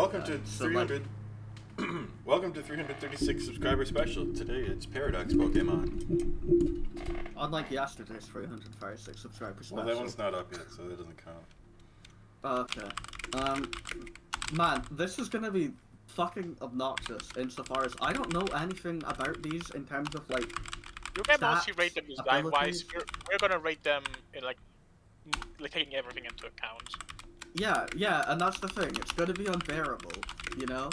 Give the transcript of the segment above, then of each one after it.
Welcome to 300. Welcome to 336 subscriber special. Today it's Paradox Pokemon. Unlike yesterday's 336 subscriber special. Well, that one's not up yet, so that doesn't count. Okay. Man, this is gonna be fucking obnoxious insofar as I don't know anything about these in terms of like. You can stats, mostly rate them design-wise. We're gonna rate them in like taking everything into account. Yeah, and that's the thing. It's gonna be unbearable, you know.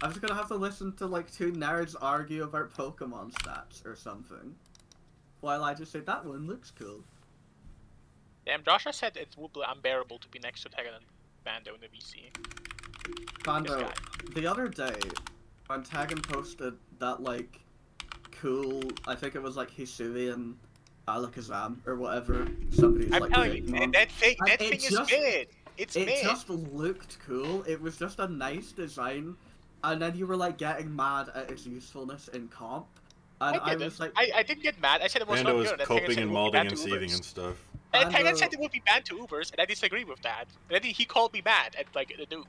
I'm just gonna have to listen to like two nerds argue about Pokemon stats or something, while I just say that one looks cool. Damn, Joshua said it would be unbearable to be next to Tegan and Bando in the VC. Bando, the other day, when Tegan posted that like cool, I think it was like Hisuian Alakazam or whatever. Somebody's I'm like. telling you, that thing is mid. It's mid. It just looked cool. It was just a nice design, and then you were like getting mad at its usefulness in comp. And I was like, I didn't get mad. I said it was Bando not was good. coping and molding and seething and stuff. And Tegan said it would be banned to Ubers, and I disagree with that. And then he called me mad at like the noob.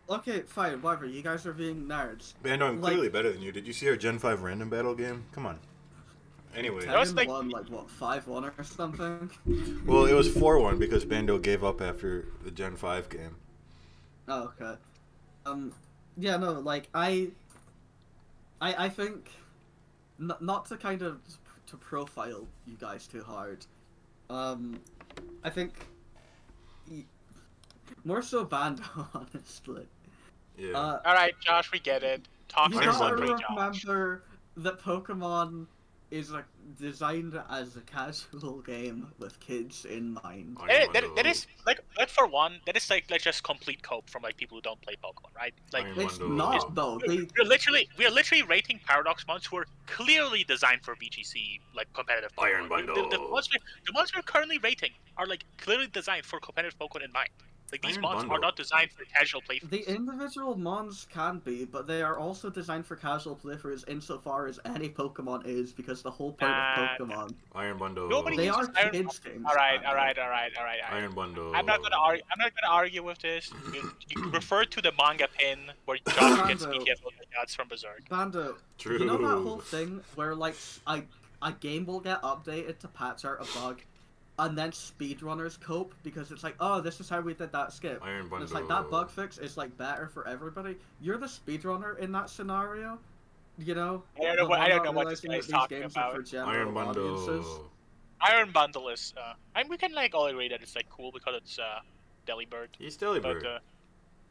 Okay, fine, whatever. You guys are being nerds. Bando, I'm clearly better than you. Did you see our Gen 5 random battle game? Come on. Anyway. Tegan won like what, 5-1 or something? Well, it was 4-1 because Bando gave up after the Gen 5 game. Oh, okay. Yeah, no, like I think, not to kind of to profile you guys too hard. I think more so Bando, honestly. Yeah. All right, Josh, we get it. Talk You to gotta somebody, remember that Pokemon is like designed as a casual game with kids in mind. That is like for one, that is like just complete cope from like people who don't play Pokemon, right? Like it's not though. We are literally rating Paradox mons who are clearly designed for VGC like competitive Pokemon. Iron Bundle. The ones we're currently rating are like clearly designed for competitive Pokemon in mind. Like these mons are not designed for casual playthroughs. The individual mons can be, but they are also designed for casual playthroughs insofar as any Pokemon is, because the whole point of Pokemon. Iron Bundle. They are kids games. All right. Iron Bundle. I'm not gonna argue with this. You refer to the manga pin where Josh gets sneaky as the nuts from Berserk. Bando. True. You know that whole thing where like a game will get updated to patch out a bug, and then speedrunners cope because it's like, oh, this is how we did that skip. Iron Bundle. And it's like that bug fix is like better for everybody. You're the speedrunner in that scenario, you know. I don't know what this guy's talking about. Iron Bundle. Audiences. Iron Bundle is. We can like all agree that it's like cool because it's Delibird. He's Delibird.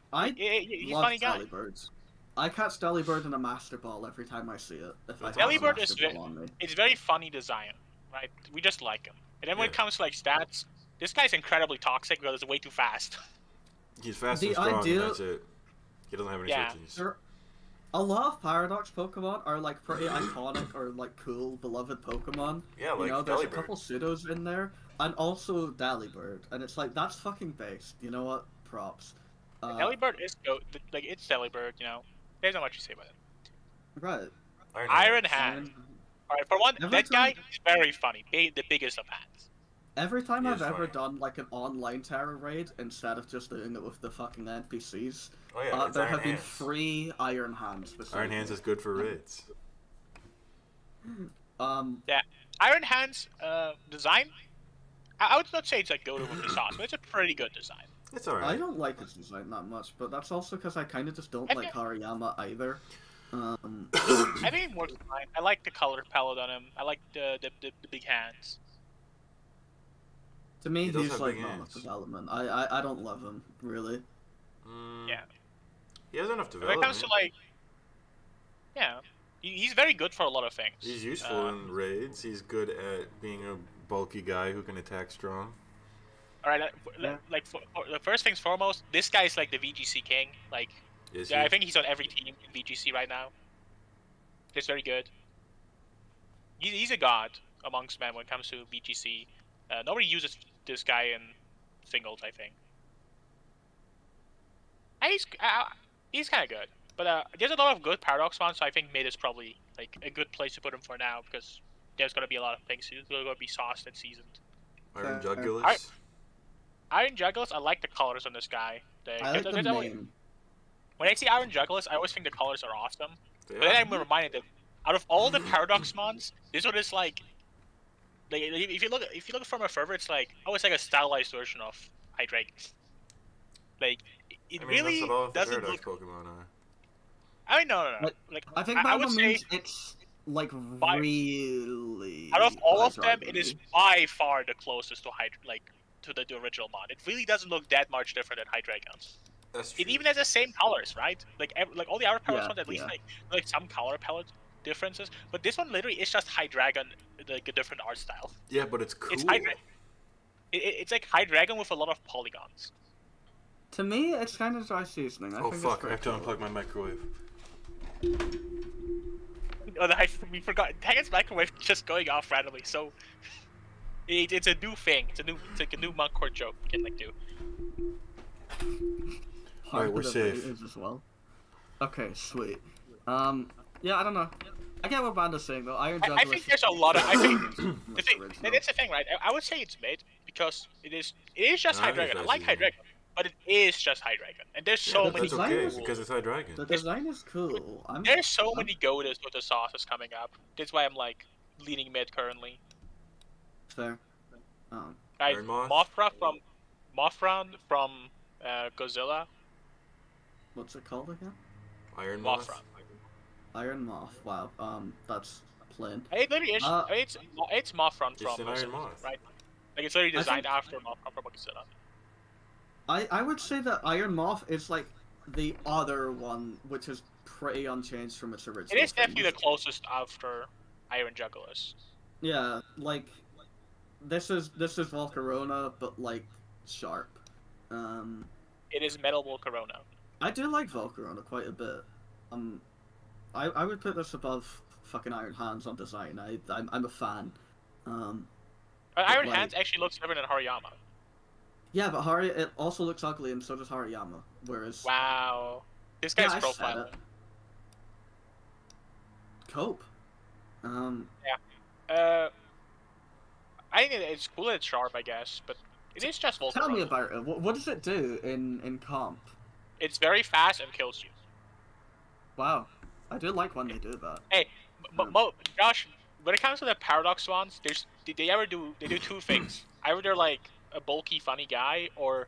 But he's love funny guy. Delibirds. I catch Delibird in a Master Ball every time I see it. If I Delibird is it's very funny design, right? We just like him. And then when it comes to like stats, this guy's incredibly toxic because it's way too fast. He's fast and strong, and that's it. He doesn't have any switches. A lot of Paradox Pokemon are like pretty iconic or like cool, beloved Pokemon. Yeah, like you know, there's Delibird. a couple pseudos in there, and also Delibird, and it's like that's fucking based. You know what? Props. Delibird is like it's Delibird. You know, there's not much to say about it. Right. Iron Hand. Alright, for one, that guy is very funny. The biggest of hands. Every time I've ever done like an online terror raid instead of just doing it with the fucking NPCs, there have been 3 Iron Hands. Iron Hands is good for raids. Yeah, Iron Hands design. I would not say it's like go to with the sauce, but it's a pretty good design. It's alright. I don't like his design that much, but that's also because I kind of just don't like Hariyama either. I think it works fine. I like the color palette on him. I like the big hands. To me, he's like not development. I don't love him really. Yeah. He has enough development. When it comes to like, yeah, he's very good for a lot of things. He's useful in raids. He's good at being a bulky guy who can attack strong. All right, like for the first things foremost, this guy's like the VGC king. Like. Yeah, I think he's on every team in VGC right now. He's very good. He's a god amongst men when it comes to VGC. Nobody uses this guy in singles, I think. And he's kind of good. But there's a lot of good Paradox ones, so I think mid is probably like a good place to put him for now because there's gonna be a lot of things. He's gonna be sauced and seasoned. Iron Jugulis. Iron Jugulis, I like the colors on this guy. I like the name. when I see Iron Jugglers, I always think the colors are awesome. But then I'm reminded that out of all the Paradox mons, this one is like if you look from a further, it's like it's like a stylized version of Hydreigon. Like it really that's what all doesn't Paradox look. Pokemon are. I mean, no. Like I think I would say it's like really. out of all of them, Hydreigon. it is by far the closest to to the original mod. It really doesn't look that much different than Hydreigon. That's true. It even has the same colors, right? Like all the other Paradox ones, at least yeah. like some color palette differences. But this one literally is just Hydreigon, like a different art style. Yeah, but it's cool. It's it's like Hydreigon with a lot of polygons. To me, it's kind of dry seasoning. I think fuck! it's I have to unplug my microwave. Oh, we forgot. Tangen's microwave just going off randomly. So it's a new thing. It's like a new Monkcourt joke we can like do. Alright, we're safe. As well. Okay, sweet. Yeah, I don't know. I get what Banda's saying though. Iron Juggler. I think there's a lot of. I think that's the thing, right? I would say it's mid because it is just Hydreigon. I like Hydreigon, but it is just Hydreigon, and there's so many. That's okay because it's Hydreigon. The design is cool. There's so many goated with the sauces coming up. That's why I'm like leaning mid currently. Fair. Right, Mothra from Godzilla. What's it called again? Iron Moth. Mothra. Iron Moth. Wow. That's plain. It literally is. It's Mothra It's from an Iron Godzilla, Moth. right? Like it's literally designed after Mothra from Godzilla. I would say that Iron Moth is like the other one, which is pretty unchanged from its original. It is definitely the closest after Iron Jugglers. Yeah, like this is Volcarona, but like sharp. It is Metal Volcarona. I do like Volcarona quite a bit. I would put this above fucking Iron Hands on design. I'm a fan. But Iron Hands actually looks better than Hariyama. Yeah, but it also looks ugly, and so does Hariyama. Whereas wow, this guy's profile. Cope. Yeah. I think it's cool that it's sharp, I guess, but it is just Volcarona. Tell me about it. What does it do in comp? It's very fast and kills you. Wow, I do like when they do that. Hey, Josh, when it comes to the Paradox ones, they do two things. Either they're like a bulky, funny guy, or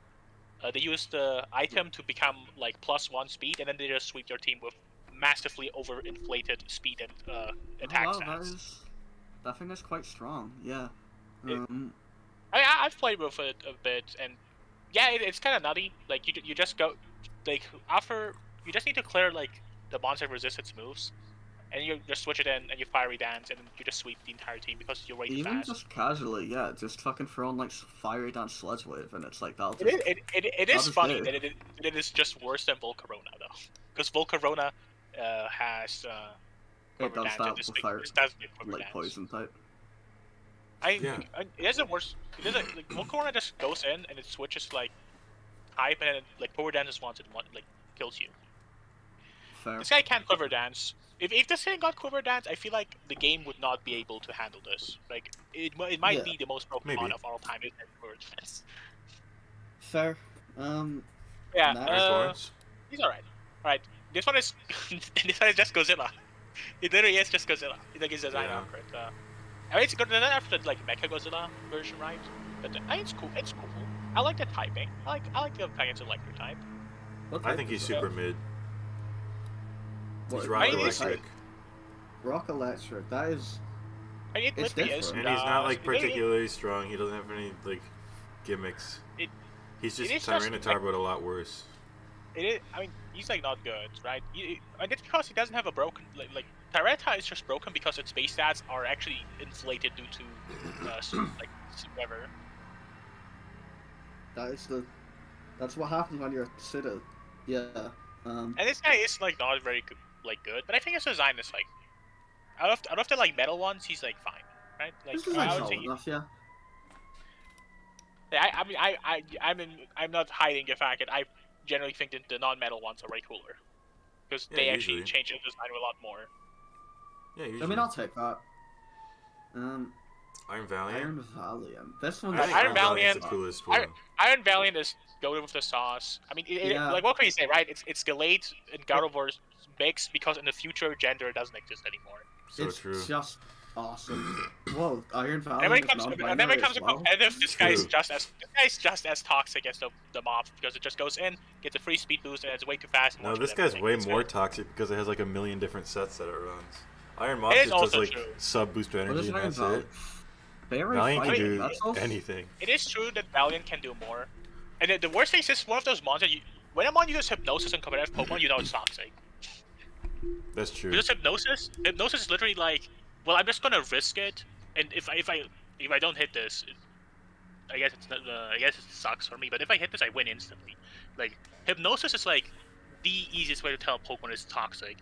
they use the item to become like +1 speed, and then they just sweep their team with massively overinflated speed and attack stats. That thing is quite strong. Yeah. I've played with it a bit, and yeah, it's kind of nutty. Like you just go, like after you just need to clear like the monster resist its moves, and you just switch it in and you fiery dance, and you just sweep the entire team because you're way too fast. Even just casually, yeah, just fucking throwing like fiery dance sledge wave, and it's like that'll just. It is funny that it is just worse than Volcarona though, because Volcarona has it does that with fire, like dance. Poison type. It isn't worse. It isn't like Volcarona just goes in and it switches like hype, and then like Power Dance just wants it like kills you. Fair. This guy can't Quiver Dance. If this thing got Quiver Dance, I feel like the game would not be able to handle this. Like it might be the most broken mod of all time. Quiver Dance. Fair. Yeah. He's alright. Alright. This one is just Godzilla. It literally is just Godzilla. It's like his design for it. I mean, it's good after the like Mecha Godzilla version, right? But I think it's cool. It's cool. I like the typing. I like the Giants Electric type. I think he's super mid. He's Rock Electric. Rock Electric. That is. I mean, it's different. And he's not like particularly strong. He doesn't have any like gimmicks. He's just Tyranitar, but a lot worse. It is. I mean, he's like not good, right? And it's because he doesn't have a broken like Tyranitar is just broken because its base stats are actually inflated due to like whatever. That's what happens when you're Sida. Yeah. And this guy is like not very good, but I think his design is like out of the like metal ones, he's like fine, right? Like his design's solid enough, yeah. I mean, I'm not hiding the fact that I generally think that the non-metal ones are way cooler because they actually change the design a lot more. Yeah, usually. I mean, I'll take that. Iron Valiant? Iron Valiant. This one. Iron Valiant. The coolest one. Iron Valiant is goaded with the sauce. I mean, like what can you say, right? It's delayed in God of War's mix because in the future gender doesn't exist anymore. So it's true. just awesome. Whoa, Iron Valiant. And when it comes to competitive, this guy's just as toxic as the mob because it just goes in, gets a free speed boost, and it's way too fast. No, this guy's way more toxic because it has like a million different sets that it runs. Iron Mob just does like sub boost energy and that's it. Valiant can do anything. It is true that Valiant can do more. And the worst thing is this is one of those monsters, when a mon uses Hypnosis in competitive Pokemon, you know it's toxic. That's true. Because Hypnosis is literally like, well, I'm just gonna risk it, and if I don't hit this, I guess it's not, I guess it sucks for me. But if I hit this, I win instantly. Like Hypnosis is like the easiest way to tell a Pokemon is toxic.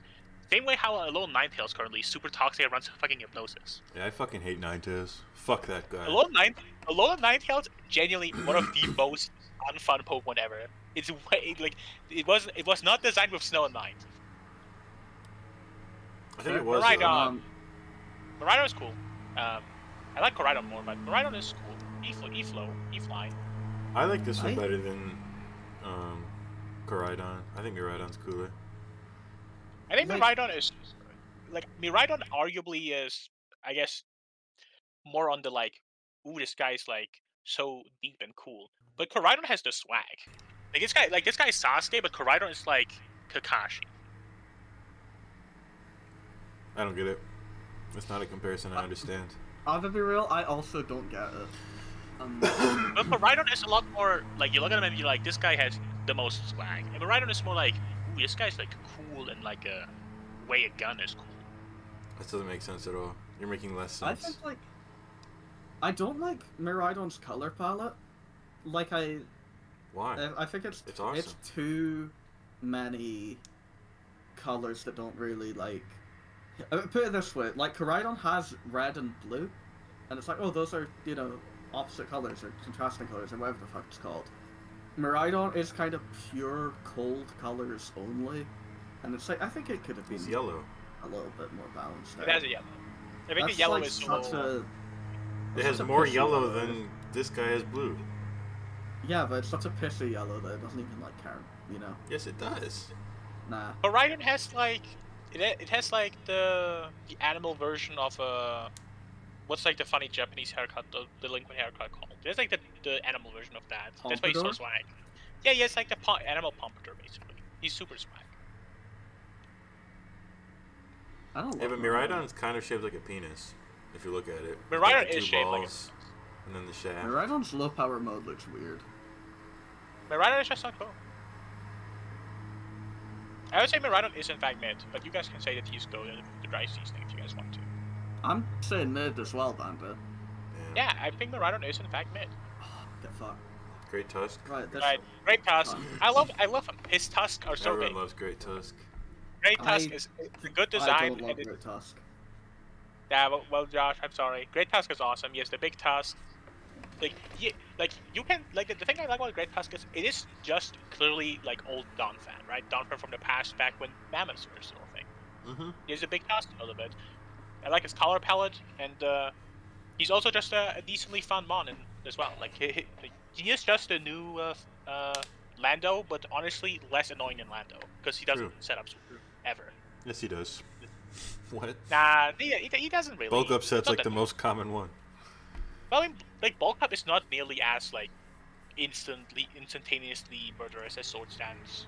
Same way how Alolan Ninetales currently is super toxic and runs fucking Hypnosis. Yeah, I fucking hate Ninetales. Fuck that guy. Alolan Ninetales genuinely one of the most unfun Pokemon ever. It's way like it was not designed with Snow and Night. I think it was. Miraidon is cool. I like Koraidon more, but Miraidon is cool. E-Fly. I like this one better than Koraidon. I think Miraidon's cooler. I think Miraidon is like Miraidon arguably is, I guess, more on the like, ooh, this guy's like so deep and cool. But Koraidon has the swag. Like this guy is Sasuke, but Koraidon is like Kakashi. I don't get it. It's not a comparison I understand. I'll be real, I also don't get it. But Koraidon is a lot more like you look at him and you're like, this guy has the most swag. And Miraidon is more like, ooh, this guy's like cool and like a way a gun is cool. That doesn't make sense at all. You're making less sense. I think like I don't like Miraidon's color palette. Like Why? I think it's awesome. It's too many colors that don't really like. Put it this way, like Koraidon has red and blue, and it's like, oh, those are, you know, opposite colors or contrasting colors or whatever the fuck it's called. Miraidon is kind of pure cold colors only, and it's like I think it could have been yellow, a little bit more balanced. It has a yellow. I think the yellow like is so. It has more yellow than this guy has blue. Yeah, but it's such a pissy yellow that it doesn't even like count, you know. Yes, it does. Nah. Koraidon has like. It has like the animal version of what's like the funny Japanese haircut, the delinquent haircut called. There's like the animal version of that. Pompadour? That's why he's so swag. Yeah, it's like the animal Pompadour basically. He's super swag. I don't. Yeah, but Miraidon's kind of shaped like a penis if you look at it. Miraidon is shaped like a penis. And then the shaft. Miraidon's low power mode looks weird. Miraidon is just not cool. I would say Miraidon is in fact mid, but you guys can say that he's good at the dry seasoning if you guys want to. I'm saying mid as well, Bandit. Yeah, I think Miraidon is in fact mid. Get fucked. Great Tusk. Right, Great Tusk. I love him. His tusks are so Everyone big. loves Great Tusk. Great Tusk is a good design. I don't love Great Tusk. Yeah, well, Josh, I'm sorry. Great Tusk is awesome. Yes, the big tusk. Like you can like the thing I like about Great Tusk is it is just clearly like old Donphan, right? Donphan from the past, back when mammoths were still a thing. Mm-hmm. He's a big tusk a little bit. I like his color palette, and he's also just a decently fun mon as well. Like he is just a new Lando, but honestly less annoying than Lando because he doesn't set up super ever. Yes, he does. What? Nah, he doesn't really. Bulk upset's like the most common one. Well, I mean, like bulk up is not nearly as like instantaneously murderous as Sword Stance,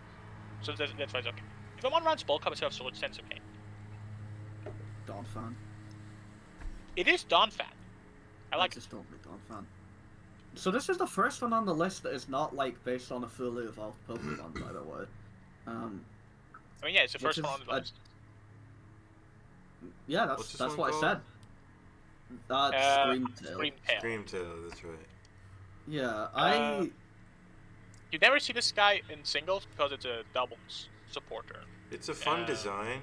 so that's why it's okay. If a mon runs bulk up instead of Sword Stance, okay. Donphan. It is Donphan. I like. Just don't be Donphan. So this is the first one on the list that is not like based on a fully evolved Pokemon, by the way. I mean, yeah, it's the first one on the list. Yeah, that's what I said. Screamtail. Screamtail, that's right. Yeah, You never see this guy in singles because it's a doubles supporter. It's a fun design.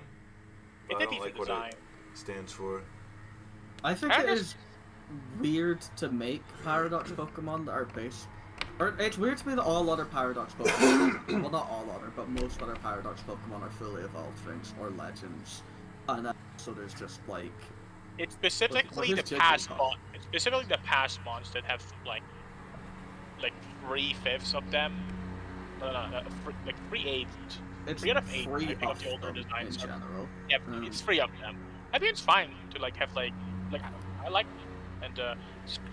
But I don't like what it stands for. I think it is weird to make Paradox Pokemon that are based. Or it's weird to me that all other Paradox Pokemon, well not all other, but most other Paradox Pokemon are fully evolved things or legends. And so there's just like It's specifically the past mon. It's specifically the past mons that have like 3/5 of them. No, like 3/8. It's 3 out of 8. Free I think of the older designs in general. Yeah, it's 3 of them. I think it's fine to like have like I like, and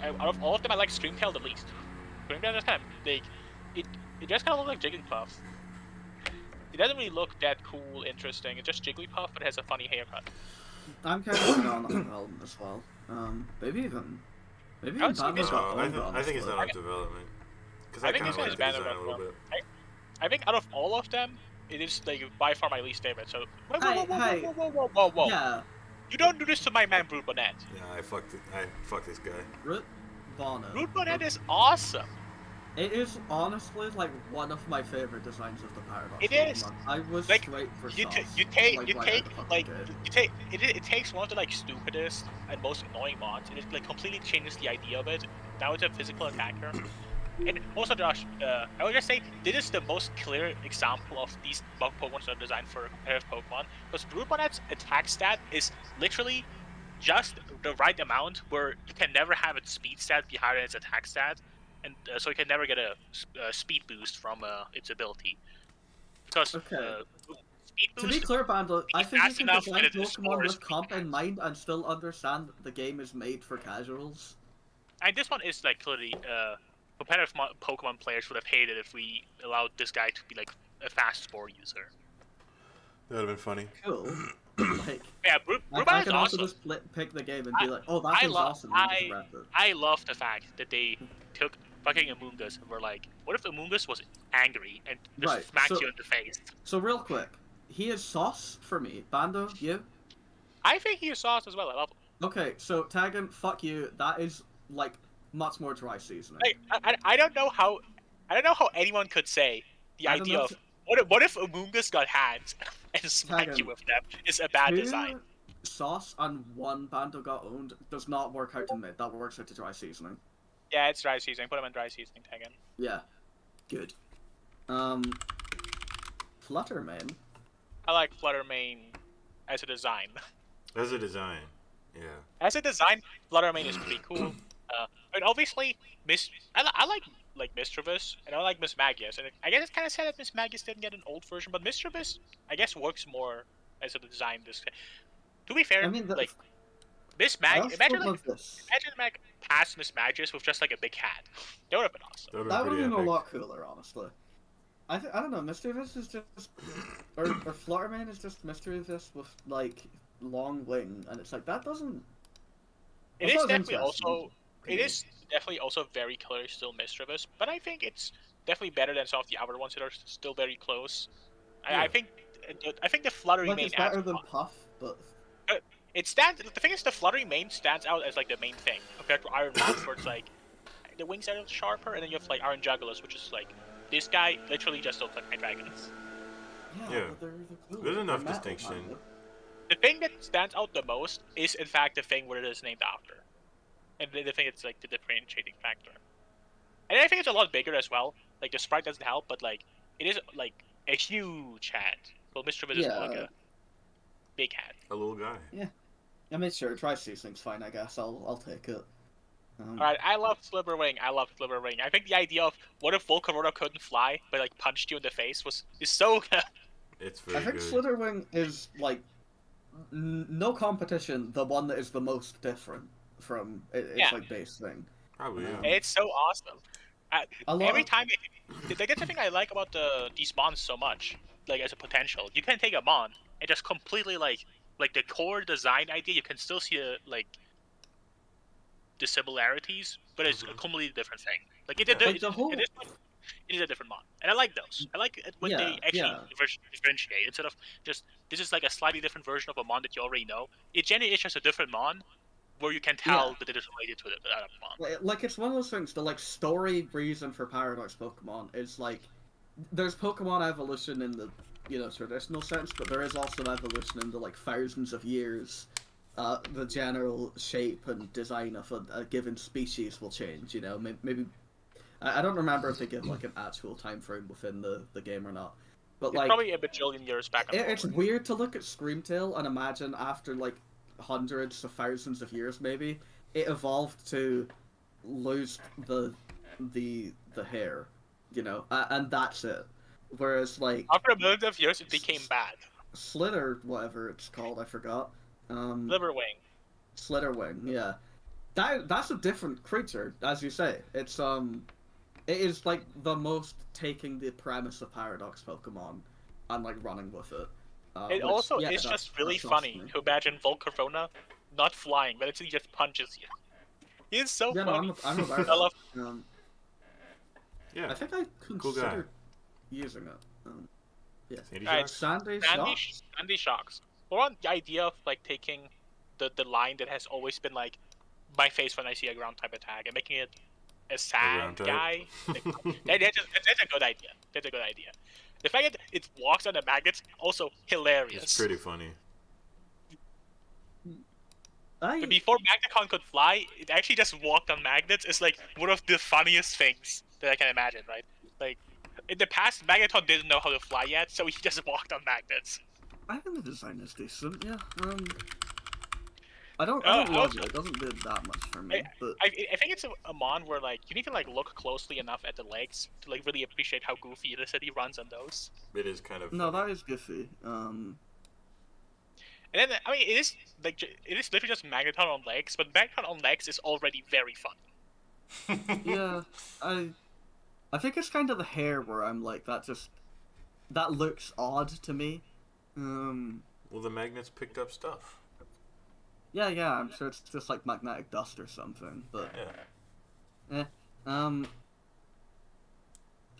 out of all of them, I like Streamtail the least. Streamtail just kind of like it just kind of looks like Jigglypuff. It doesn't really look that cool, interesting. It's just Jigglypuff, but it has a funny haircut. I'm kind of on that development as well. Maybe even I think it's not on development. Because I kind of like the design a little bit. I think out of all of them, it is like by far my least favorite. So whoa. Yeah. You don't do this to my man Brood Bonnet. Yeah, I fucked this guy. Brood Bonnet is awesome. It is honestly like one of my favorite designs of the Paradox. It is. I was like, straight for it takes one of the like stupidest and most annoying mods, and it like completely changes the idea of it. Now it's a physical attacker. And also, Josh, I would just say this is the most clear example of these Pokemon that are designed for competitive Pokemon. Because Brood Bonnet's attack stat is literally just the right amount where you can never have its speed stat be higher than its attack stat, and so you can never get a speed boost from its ability. Because speed boost, to be clear, Bando, I think you can design Pokemon with comp in mind and still understand that the game is made for casuals. And this one is like clearly. Competitive Pokemon players would have hated if we allowed this guy to be like a fast spore user. That would have been funny. Cool. Like, yeah, I can also just pick the game and be like, oh, that was awesome. I love the fact that they took fucking Amoonguss and were like, what if Amoonguss was angry and just smacked you in the face? So real quick, he is sauce for me. Bando, you? I think he is sauce as well. I love him. Okay, so Taggin, fuck you. That is like much more dry seasoning. I don't know how anyone could say the idea of what if Amoonguss got hands and smacked you with them is a bad design. Sauce and one Bando got owned does not work out to mid. That works out to dry seasoning. Yeah, it's dry seasoning. Put him in dry seasoning, Taggin. Yeah, good. Fluttermane. I like Fluttermane as a design. As a design, yeah. As a design, Fluttermane is pretty cool. And obviously, I like Mischievous, and I like Mismagius, and I guess it's kind of sad that Mismagius didn't get an old version, but Mischievous, I guess, works more as a design. To be fair, I mean, like Mismagius, imagine past Mismagius with just like a big hat. That would have been awesome. That would have been a lot cooler, honestly. I don't know. Mischievous is just, or Fluttermane is just Mischievous with like long wing, and it's like that doesn't. It is definitely also. It is definitely also very clearly still Mischievous, but I think it's definitely better than some of the other ones that are still very close. Yeah. I think the Fluttermane it's better than Puff, but it stands. The thing is, the Fluttermane stands out as like the main thing compared to Iron Mouse, where it's like the wings are sharper, and then you have like Iron Jugulis, which is like this guy literally just looks like my dragons. Yeah. There's enough distinction. The thing that stands out the most is, in fact, the thing where it is named after. And the thing it's like the differentiating factor. And I think it's a lot bigger as well. Like the sprite doesn't help, but like it is like a huge hat. Well, Mischievous is like a big hat. A little guy. Yeah. I mean, sure, dry seasoning's fine, I guess. I'll take it. Alright, I love Slitherwing. I think the idea of what if Volcarona couldn't fly, but like punched you in the face is so good. It's very I think good. Slitherwing is like no competition, the one that is the most different from its like base thing. Probably, yeah. It's so awesome. Every time, that's the thing I like about these mons so much. Like as a potential, you can take a mon and just completely like the core design idea. You can still see the similarities, but it's a completely different thing. Like it is a different mon, and I like those. I like it when they actually differentiate instead of just this is like a slightly different version of a mon that you already know. It generally is just a different mon. Where you can tell that it is related to that mon. Like it's one of those things. The like story reason for Paradox Pokemon is like there's Pokemon evolution in the traditional sense, but there is also evolution in the like thousands of years. The general shape and design of a given species will change. Maybe I don't remember if they give like an actual time frame within the game or not. But it's probably a bajillion years back. It's weird to look at Screamtail and imagine after like hundreds of thousands of years, maybe, it evolved to lose the hair, you know, and that's it. Whereas, like, after a million of years, it became bad. Slither, whatever it's called, I forgot. Slitherwing. Slitherwing, yeah. That's a different creature, as you say. It is like the most taking the premise of Paradox Pokemon and like running with it. It's just really funny to imagine Volcarona not flying, but he just punches you. He's so funny. No, I'm about I love. Yeah. I think I considered using it. Yeah. Sandy Shocks. We're on the idea of like taking the line that has always been like my face when I see a ground type attack and making it a sad guy. That's a good idea. That's a good idea. The fact that it walks on the magnets, also hilarious. It's pretty funny. But before Magnicon could fly, it actually just walked on magnets. It's like one of the funniest things that I can imagine, right? Like, in the past, Magneton didn't know how to fly yet, so he just walked on magnets. I think the design is decent, yeah. I don't love it. It doesn't do that much for me. I think it's a mon where like you need to like look closely enough at the legs to like really appreciate how goofy it is that he runs on those. It is kind of no, that is goofy. And then I mean it is literally just Magneton on legs, but Magneton on legs is already very fun. Yeah, I think it's kind of the hair where I'm like that looks odd to me. Well, the magnets picked up stuff. Yeah, I'm sure it's just like magnetic dust or something, but yeah.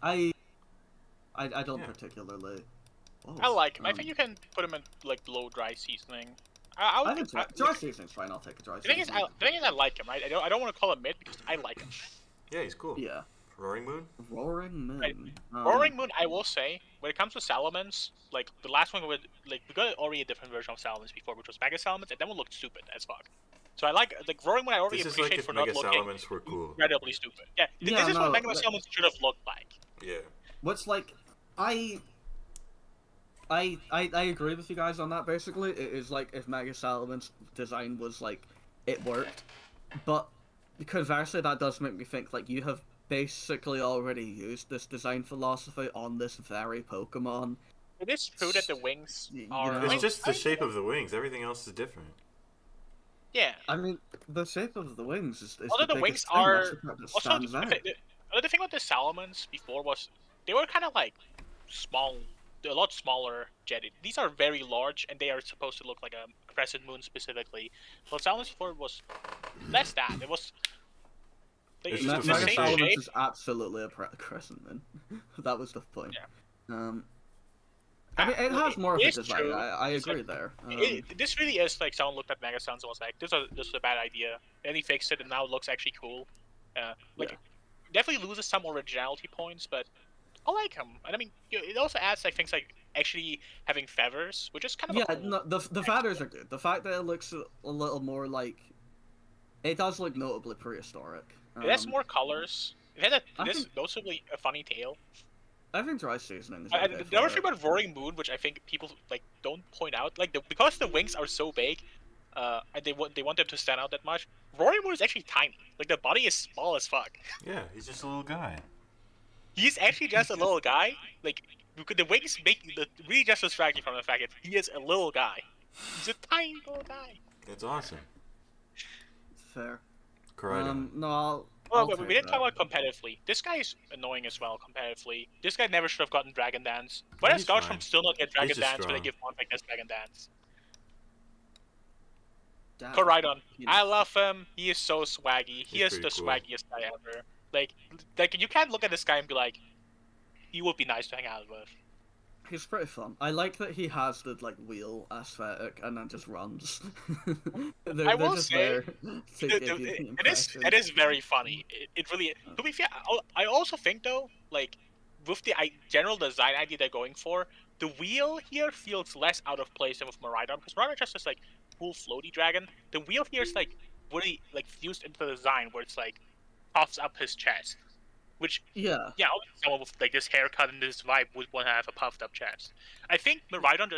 I don't particularly. Oh, I like him. I think you can put him in like low dry seasoning. I think dry seasoning's fine. I'll take a dry seasoning. The thing is, I like him. Right? I don't want to call him mid because I like him. Yeah, he's cool. Yeah. Roaring Moon. Right. Roaring Moon. I will say, when it comes to Salamence, like the last one we got already a different version of Salamence before, which was Mega Salamence, and that one looked stupid as fuck. So I like Roaring Moon. I already appreciate for not looking were cool. incredibly stupid. Yeah, this is what Mega Salamence should have looked like. Yeah. What's like, I agree with you guys on that. Basically, it is like if Mega Salamence design was like it worked, but conversely, that does make me think like you have basically already used this design philosophy on this very Pokemon. It is true that the wings are... It's just the shape of the wings. Everything else is different. Yeah. I mean, the shape of the wings is although the wings are... Also, the thing with the Salamence before was they were kind of like small, a lot smaller jetted. These are very large, and they are supposed to look like a crescent moon specifically. But Salamence before was less that. It was... Mega Salamence is absolutely a crescent moon. That was the point. Yeah. I mean, it has more of a design. I agree there. This really is like someone looked at Mega Salamence and was like, "This is a bad idea." And he fixed it, and now it looks actually cool. Definitely loses some originality points, but I like him. And I mean, it also adds like things like actually having feathers, which is kind of no, the feathers are good. The fact that it looks a little more like it does look notably prehistoric. It has more colors. It has noticeably a funny tail. I think dry seasoning is the other thing about Roaring Moon, which I think people like don't point out, like because the wings are so big, and they want them to stand out that much. Roaring Moon is actually tiny. Like the body is small as fuck. Yeah, he's just a little guy. He's actually just a little guy. Like the wings really just distract you from the fact that he is a little guy. He's a tiny little guy. That's awesome. Fair. No, we didn't talk about competitively. This guy is annoying as well competitively. This guy never should have gotten Dragon Dance. Why does Scoutrum still not get Dragon Dance when they give Monfect as Dragon Dance? Koraidon. I love him. He is so swaggy. He is the swaggiest guy ever. Like you can't look at this guy and be like, he would be nice to hang out with. He's pretty fun. I like that he has the like wheel aesthetic and then just runs. I will say, it is very funny. It really. To be fair, I also think though, like with the general design idea they're going for, the wheel here feels less out of place than with Miraidon, because Miraidon just is like cool floaty dragon. The wheel here is like really like fused into the design where it's like puffs up his chest. Which, someone with like this haircut and this vibe would want to have a puffed up chest. I think Miraidon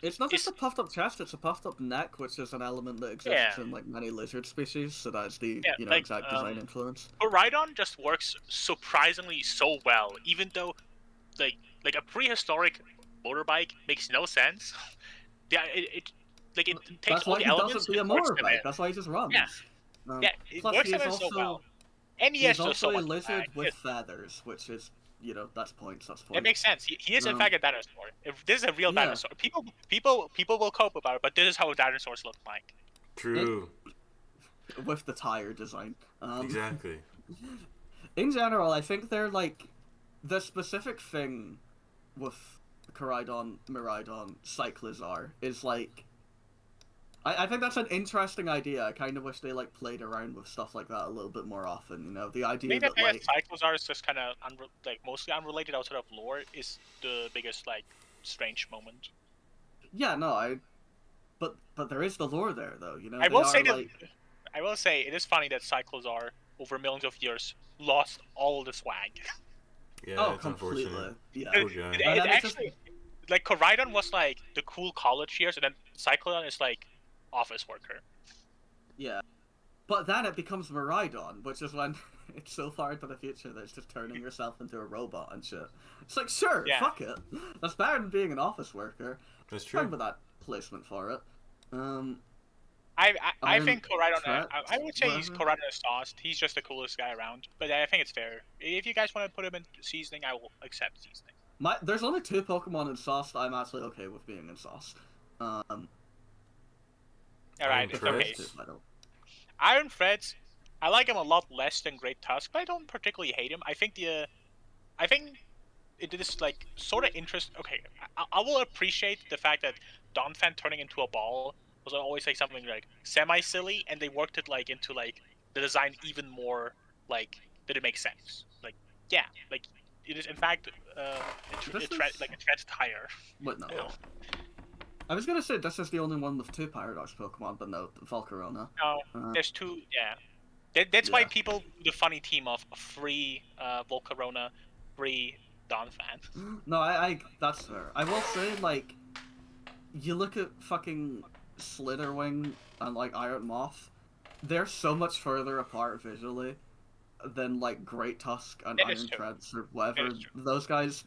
It's not just a puffed up chest; it's a puffed up neck, which is an element that exists in like many lizard species. So that's the exact design influence. Koraidon just works surprisingly so well, even though like a prehistoric motorbike makes no sense. Yeah, it takes all the elements. Be a motorbike. That's why he just runs. Yeah, it works so well. And he has also so much a lizard with feathers, which is. That's points. It makes sense. He is in fact a dinosaur. If this is a real dinosaur, people will cope about it. But this is how dinosaurs look like. True. With the tire design. Exactly. In general, I think they're like the specific thing with Koraidon, Miraidon, Cyclizar is like. I think that's an interesting idea. I kind of wish they like played around with stuff like that a little bit more often. The idea maybe that like Cyclizar is just kind of mostly unrelated outside of lore is the biggest like strange moment. Yeah, no, but there is the lore there though. I will say it is funny that Cyclizar over millions of years lost all the swag. Yeah, it's completely. Unfortunate. Yeah, it actually like Koraidon was like the cool college years, and then Cyclizar is like office worker. Yeah, but then it becomes Miraidon, which is when it's so far into the future that it's just turning yourself into a robot and shit. It's like, sure, fuck it. That's better than being an office worker. That's true. Fine with that placement for it. I think Koraidon. I would say he's Koraidon sauced. He's just the coolest guy around. But I think it's fair. If you guys want to put him in seasoning, I will accept seasoning. There's only 2 Pokemon in sauce that I'm actually okay with being in sauce. Alright, okay. Iron Threads, I like him a lot less than Great Tusk, but I don't particularly hate him. I think it is like sort of interest. Okay, I will appreciate the fact that Donphan turning into a ball was always like something like semi-silly, and they worked it like into like the design even more like that it makes sense. Like like it is in fact like a treads tire. What no? I was gonna say this is the only one with 2 Paradox Pokemon, but no, Volcarona. No, there's 2. Yeah, that's why people do the funny team of free Volcarona, free Donphan. No, that's fair. I will say like, you look at fucking Slitherwing and like Iron Moth, they're so much further apart visually than like Great Tusk and Iron Threads or whatever. Those guys,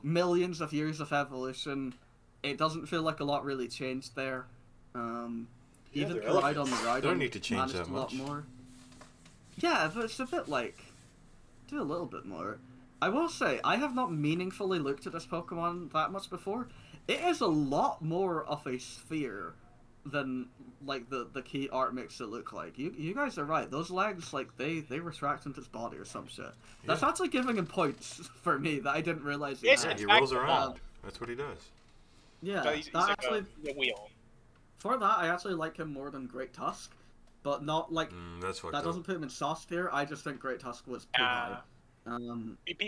millions of years of evolution. It doesn't feel like a lot really changed there. Even Koraidon and Miraidon don't need to change that much. A lot more. Yeah, but it's a bit like do a little bit more. I will say I have not meaningfully looked at this Pokemon that much before. It is a lot more of a sphere than like the key art makes it look like. You guys are right. Those legs like they retract into its body or some shit. That's actually giving him points for me that I didn't realize. He rolls around. That's what he does. Yeah, so he's like actually a wheel. For that, I actually like him more than Great Tusk, but not like that doesn't put him in sauce tier. I just think Great Tusk was too high.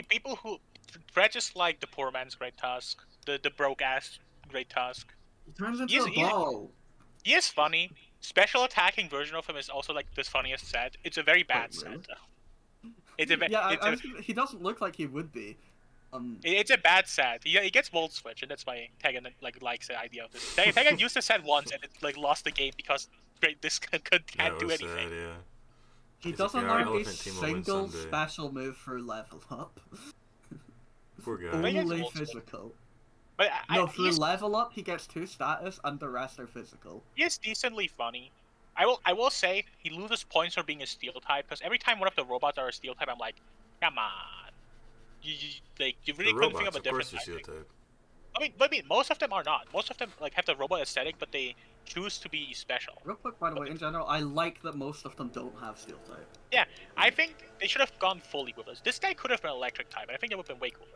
People who just like the poor man's Great Tusk, the broke ass Great Tusk. He turns into a ball. He is funny. Special attacking version of him is also like the funniest set. It's a very bad set. He doesn't look like he would be. It's a bad set. He gets Volt Switch, and that's why Tegan likes the idea of this. Tegan used the set once, and it lost the game because this can't do anything. Sad, yeah. He doesn't learn a single special move for level up. Poor guy. Only physical. But through level up, he gets 2 status, and the rest are physical. He is decently funny. I will say he loses points for being a Steel type, because every time one of the robots are a Steel type, I'm like, come on. You really couldn't think of a different type. I mean, most of them are not. Most of them have the robot aesthetic, but they choose to be special. Real quick, by the way, in general, I like that most of them don't have Steel type. Yeah, I think they should have gone fully with this. This guy could have been Electric type, and I think it would have been way cooler.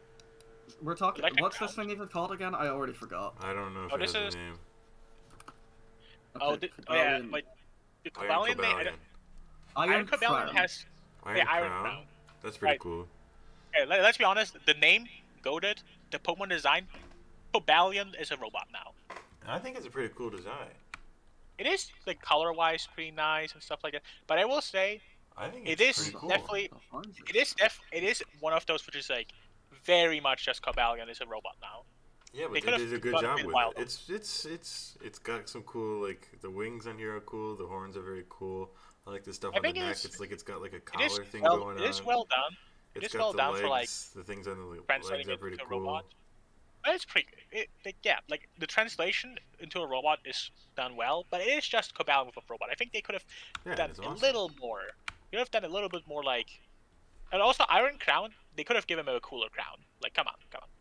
We're talking. What's this thing even called again? I already forgot. I don't know if it has a name. Okay, yeah, like the Cobalion. Iron Cobalion has Iron Crown. That's pretty cool. Okay, let's be honest. The name, goated, the Pokemon design, Cobalion is a robot now. I think it's a pretty cool design. It is like color-wise pretty nice and stuff like that. But I will say, I think it is definitely it is one of those which is like very much just Cobalion is a robot now. Yeah, but they did a good job with it. It's got some cool, like, the wings on here are cool. The horns are very cool. I like the stuff on the neck. It's like it's got like a collar thing going on. It is well done. It's well done legs, for like the things on the legs are pretty cool. Robot. But it's pretty good. Yeah, like the translation into a robot is done well, but it is just Cobalion with a robot. I think they could have done a little more. You could have done a little bit more, like, and also Iron Crown. They could have given him a cooler crown. Like, come on.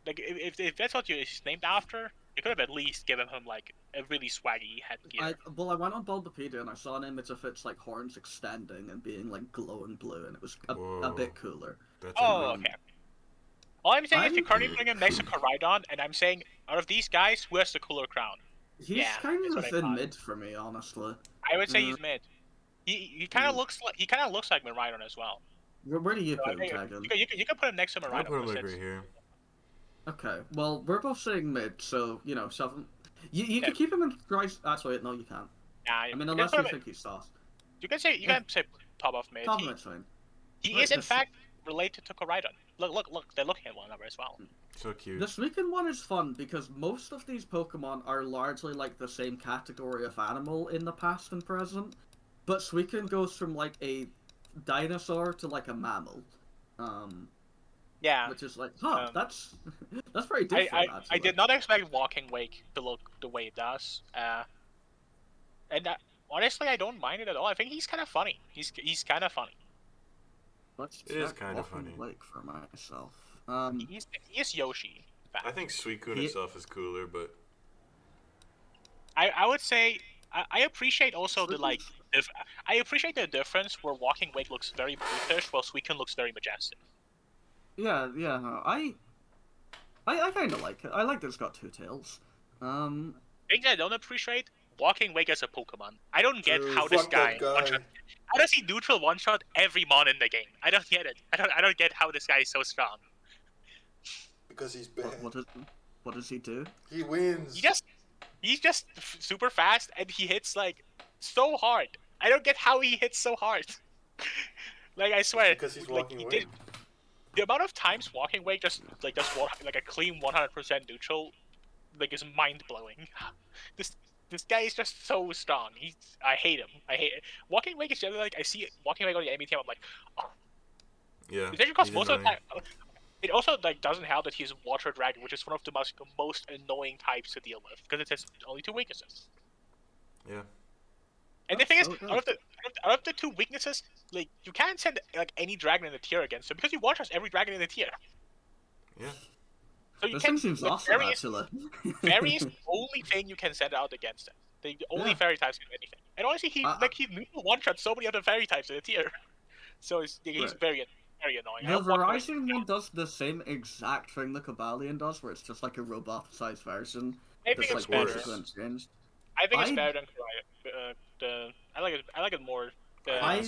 Like, if that's what he's named after, you could have at least given him like a really swaggy headgear. I went on Bulbapedia and I saw an image of its like horns extending and being like glowing blue, and it was a bit cooler. Okay. All I'm saying is you're currently putting him next to Koraidon, and I'm saying out of these guys, who has the cooler crown? He's kind of in mid for me, honestly. I would say he's mid. He kind of looks like Miraidon as well. Where do you put him, Kagan? You can put him next to Miraidon. I'll put him like right here. Okay, well, we're both saying mid, so, you know, shove him. You can keep him in Christ. Actually, no, you can't. Nah, I mean, unless you think he's sauce. You can say top of mid. Top of mid's fine. He is, in fact, related to Koraidon. Look, they're looking at one another as well. So cute. The Suicune one is fun because most of these Pokemon are largely like the same category of animal in the past and present, but Suicune goes from like a dinosaur to like a mammal. Yeah. Which is like, that's very different. I did not expect Walking Wake to look the way it does. And honestly, I don't mind it at all. I think he's kind of funny. He's kind of funny. It is kind of funny. Like for myself. He is Yoshi. I think Suicune itself is cooler, but I would say I appreciate also I appreciate the difference where Walking Wake looks very brutish while Suicune looks very majestic. Yeah. I kind of like it. I like that it's got two tails. Things I don't appreciate: Walking Wake as a Pokemon. I don't get how this guy. How does he neutral one-shot every mon in the game? I don't get it. I don't get how this guy is so strong. Because he's bad. What does he do? He wins. He's just super fast and he hits like so hard. I don't get how he hits so hard. Like I swear. Because he's Walking Wake. The amount of times Walking Wake just like a clean 100% neutral, like, is mind blowing. This guy is just so strong. I hate him. I hate it. Walking Wake is generally like I see Walking Wake on the enemy team. I'm like, oh. Yeah. Because most of the time, it also like doesn't help that he's Water Dragon, which is one of the most annoying types to deal with because it has only 2 weaknesses. Yeah. And the thing is, out of the 2 weaknesses, like you can't send like any dragon in the tier against him because you one-shot every dragon in the tier. Yeah. So you can seems awesome, actually. Fairy is the only thing you can send out against him. The only fairy types can do anything. And honestly, he one-shot so many other fairy types in the tier. So he's very annoying. The Verizon one does the same exact thing the Cobalion does, where it's just like a robot-sized version. I think it's better. I think it's better than I like it more. I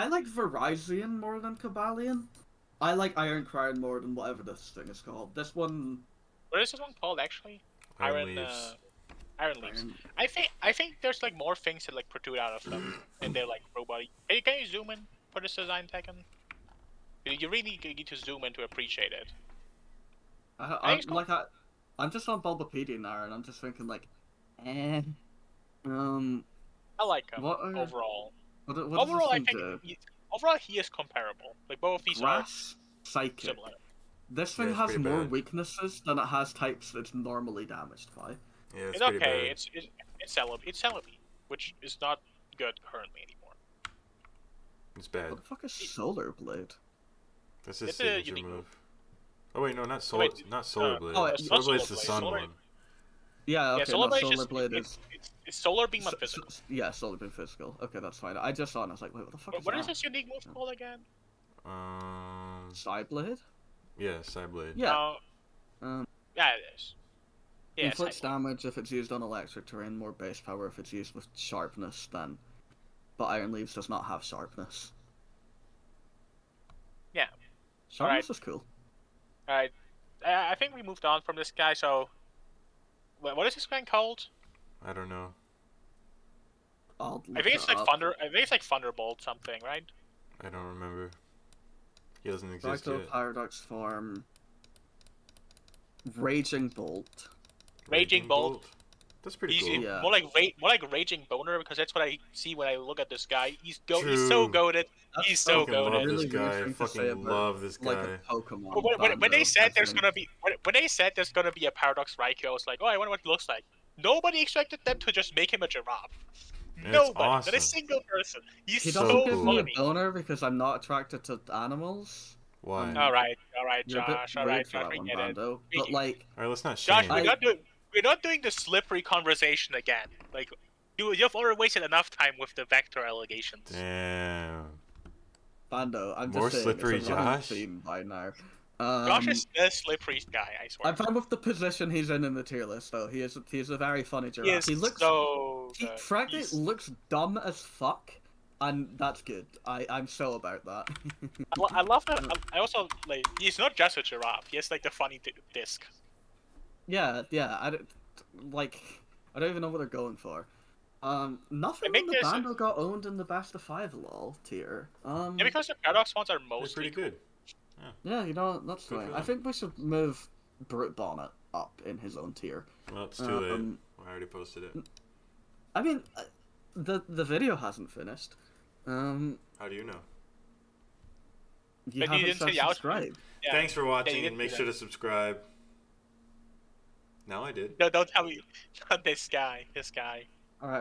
like Verizon more than Cobalion. I like Iron Crown more than whatever this thing is called. This one. What is this one called actually? Iron Leaves. I think there's like more things that like protrude out of them, and they're like robot. Hey, can you zoom in for this design, Tekken? You really need to zoom in to appreciate it. I'm just on Bulbapedia now, and I'm just thinking like, I like him overall. Overall, I think overall he is comparable. Like both of these are Psychic. Similar. This thing has more weaknesses than it has types it's normally damaged by. Yeah, it's okay. Bad. It's Celebi, which is not good currently anymore. It's bad. What the fuck is Solar Blade? That's his signature move. Oh wait, no, not Solar Blade. Solar Blade's the sun one. Yeah, okay, Solar Blade is... It's Solar Beam on physical. Yeah, Solar Beam physical. Okay, that's fine. I just saw it and I was like, wait, what the fuck is that? What is this unique move called again? Psyblade? Yeah, Psyblade. Yeah. Yeah, it is. Yeah, inflicts damage if it's used on electric terrain, more base power if it's used with sharpness than... But Iron Leaves does not have sharpness. Yeah. Sharpness is cool. Alright. I think we moved on from this guy, so... What is this guy called? I don't know. I think it's like Thunderbolt something, right? I don't remember. He doesn't exist yet. Paradox form. Raging Bolt. Raging Bolt. That's pretty cool. Yeah. More like Raging Boner, because that's what I see when I look at this guy. He's so goated. He's so goated. Love this guy. I fucking love this guy. Like a Pokemon. When they said there's gonna be a Paradox Raikou, I was like, oh, I wonder what he looks like. Nobody expected them to just make him a giraffe. Nobody, awesome. Not a single person. He doesn't give me a boner because I'm not attracted to animals. Why? All right, Josh. All right, we get it. But like, all right, let's not. Josh, we're not doing the slippery conversation again. Like, you've already wasted enough time with the Vector allegations. Damn. Bando, I'm more just slippery, Josh. By now. Josh is the slippery guy, I swear. I'm fine with the position he's in the tier list, though. He's a very funny giraffe. He looks so. Frankly, looks dumb as fuck, and that's good. I'm so about that. I love that. I also like. He's not just a giraffe. He has like the funny disc. Yeah. I don't even know what they're going for. Nothing in the Bando got owned in the best of 5 lol tier. Yeah, because the Paradox ones are mostly pretty good. Yeah, you know, that's fine. I think we should move Brute Bonnet up in his own tier. Well, it's too late. I already posted it. I mean, the video hasn't finished. How do you know? You haven't subscribed. Yeah. Thanks for watching, and make sure to subscribe. Now I did. No, don't tell me. Not this guy. This guy. Alright.